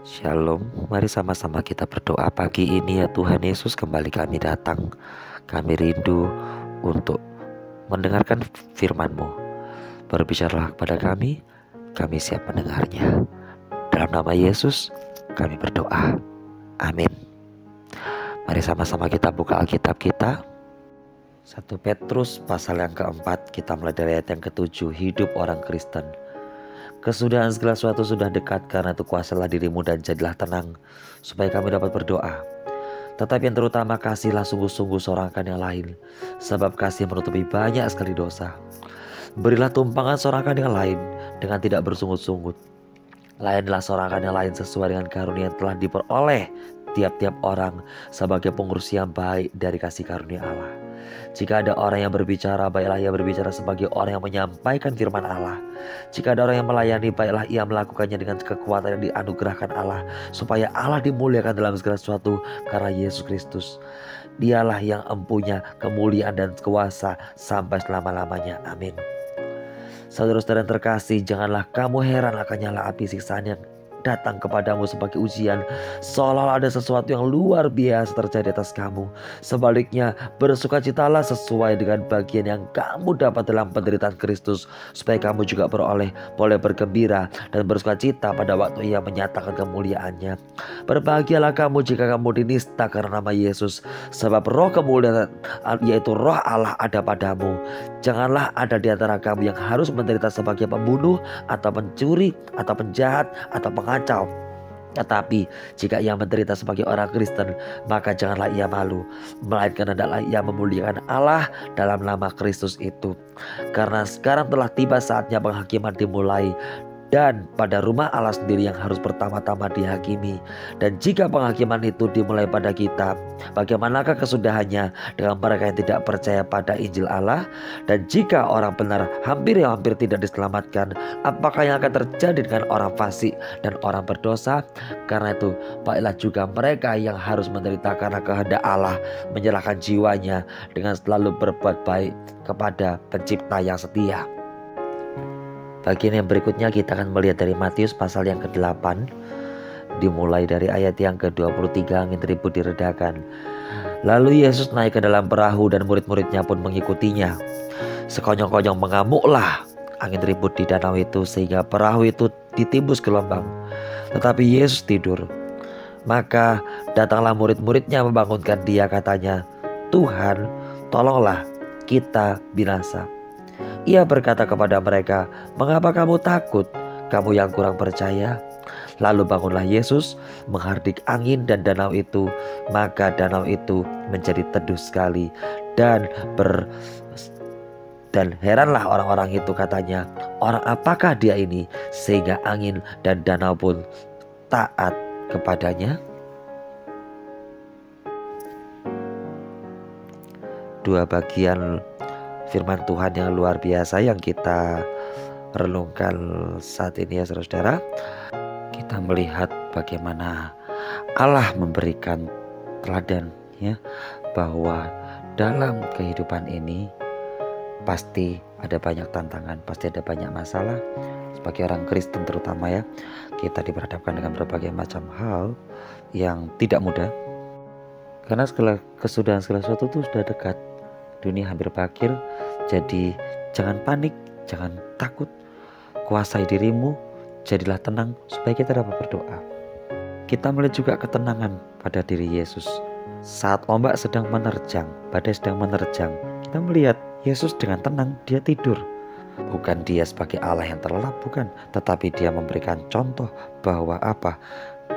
Shalom, mari sama-sama kita berdoa pagi ini ya Tuhan Yesus. Kembali kami datang, kami rindu untuk mendengarkan firman-Mu. Berbicaralah kepada kami siap mendengarnya. Dalam nama Yesus kami berdoa, amin. Mari sama-sama kita buka Alkitab kita, 1 Petrus pasal yang keempat. Kita mulai dari ayat yang ketujuh. Hidup orang Kristen. Kesudahan segala sesuatu sudah dekat, karena itu kuasalah dirimu dan jadilah tenang, supaya kami dapat berdoa. Tetapi yang terutama, kasihlah sungguh-sungguh seorang akan yang lain, sebab kasih menutupi banyak sekali dosa. Berilah tumpangan seorang akan yang lain dengan tidak bersungut-sungut. Layanilah seorang akan yang lain sesuai dengan karunia yang telah diperoleh tiap-tiap orang, sebagai pengurus yang baik dari kasih karunia Allah. Jika ada orang yang berbicara, baiklah ia berbicara sebagai orang yang menyampaikan firman Allah. Jika ada orang yang melayani, baiklah ia melakukannya dengan kekuatan yang dianugerahkan Allah, supaya Allah dimuliakan dalam segala sesuatu karena Yesus Kristus. Dialah yang empunya kemuliaan dan kuasa sampai selama-lamanya. Amin. Saudara-saudara yang terkasih, janganlah kamu heran akan nyala api siksaan yang datang kepadamu sebagai ujian, seolah ada sesuatu yang luar biasa terjadi atas kamu. Sebaliknya, bersukacitalah sesuai dengan bagian yang kamu dapat dalam penderitaan Kristus, supaya kamu juga boleh bergembira dan bersukacita pada waktu Ia menyatakan kemuliaannya. Berbahagialah kamu jika kamu dinista karena nama Yesus, sebab roh kemuliaan, yaitu roh Allah, ada padamu. Janganlah ada di antara kamu yang harus menderita sebagai pembunuh, atau pencuri, atau penjahat, atau pengacau. Tetapi jika ia menderita sebagai orang Kristen, maka janganlah ia malu, melainkan hendaklah ia memuliakan Allah dalam nama Kristus itu. Karena sekarang telah tiba saatnya penghakiman dimulai, dan pada rumah Allah sendiri yang harus pertama-tama dihakimi. Dan jika penghakiman itu dimulai pada kita, bagaimanakah kesudahannya dengan mereka yang tidak percaya pada Injil Allah? Dan jika orang benar hampir tidak diselamatkan, apakah yang akan terjadi dengan orang fasik dan orang berdosa? Karena itu baiklah juga mereka yang harus menderita karena kehendak Allah, menyerahkan jiwanya dengan selalu berbuat baik kepada Pencipta yang setia. Bagian yang berikutnya kita akan melihat dari Matius pasal yang ke-8, dimulai dari ayat yang ke-23. Angin ribut diredakan. Lalu Yesus naik ke dalam perahu dan murid-muridnya pun mengikutinya. Sekonyong-konyong mengamuklah angin ribut di danau itu, sehingga perahu itu ditimbus gelombang. Tetapi Yesus tidur. Maka datanglah murid-muridnya membangunkan dia, katanya, "Tuhan, tolonglah, kita binasa." Ia berkata kepada mereka, "Mengapa kamu takut, kamu yang kurang percaya?" Lalu bangunlah Yesus, menghardik angin dan danau itu, maka danau itu menjadi teduh sekali. Dan heranlah orang-orang itu, katanya, "Orang apakah dia ini, sehingga angin dan danau pun taat kepadanya?" Dua bagian firman Tuhan yang luar biasa yang kita renungkan saat ini ya saudara. Kita melihat bagaimana Allah memberikan teladan ya, bahwa dalam kehidupan ini pasti ada banyak tantangan, pasti ada banyak masalah. Sebagai orang Kristen terutama ya, kita diperhadapkan dengan berbagai macam hal yang tidak mudah, karena kesudahan segala sesuatu itu sudah dekat. Dunia hampir berakhir. Jadi jangan panik, jangan takut. Kuasai dirimu, jadilah tenang supaya kita dapat berdoa. Kita melihat juga ketenangan pada diri Yesus. Saat ombak sedang menerjang, badai sedang menerjang, kita melihat Yesus dengan tenang, dia tidur. Bukan dia sebagai Allah yang terlelap, bukan. Tetapi dia memberikan contoh bahwa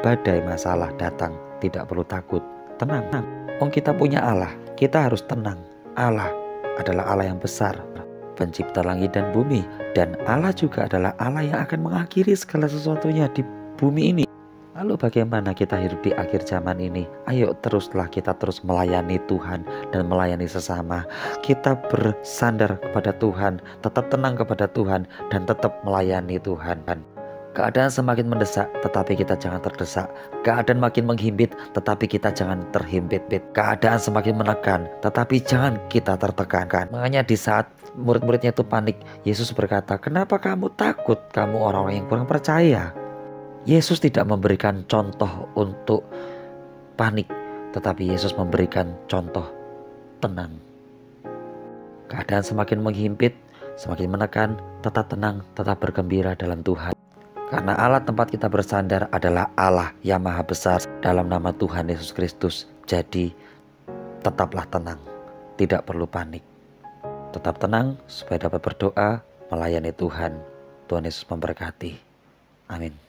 badai masalah datang, tidak perlu takut, tenang. Kita punya Allah, kita harus tenang. Allah adalah Allah yang besar, pencipta langit dan bumi. Dan Allah juga adalah Allah yang akan mengakhiri segala sesuatunya di bumi ini. Lalu bagaimana kita hidup di akhir zaman ini? Ayo kita terus melayani Tuhan dan melayani sesama. Kita bersandar kepada Tuhan, tetap tenang kepada Tuhan, dan tetap melayani Tuhan. Keadaan semakin mendesak, tetapi kita jangan terdesak. Keadaan makin menghimpit, tetapi kita jangan terhimpit. Keadaan semakin menekan, tetapi jangan kita tertekan. Makanya di saat murid-muridnya itu panik, Yesus berkata, "Kenapa kamu takut, kamu orang-orang yang kurang percaya?" Yesus tidak memberikan contoh untuk panik, tetapi Yesus memberikan contoh tenang. Keadaan semakin menghimpit, semakin menekan, tetap tenang, tetap bergembira dalam Tuhan. Karena Allah tempat kita bersandar adalah Allah yang maha besar dalam nama Tuhan Yesus Kristus. Jadi tetaplah tenang, tidak perlu panik. Tetap tenang supaya dapat berdoa, melayani Tuhan. Tuhan Yesus memberkati. Amin.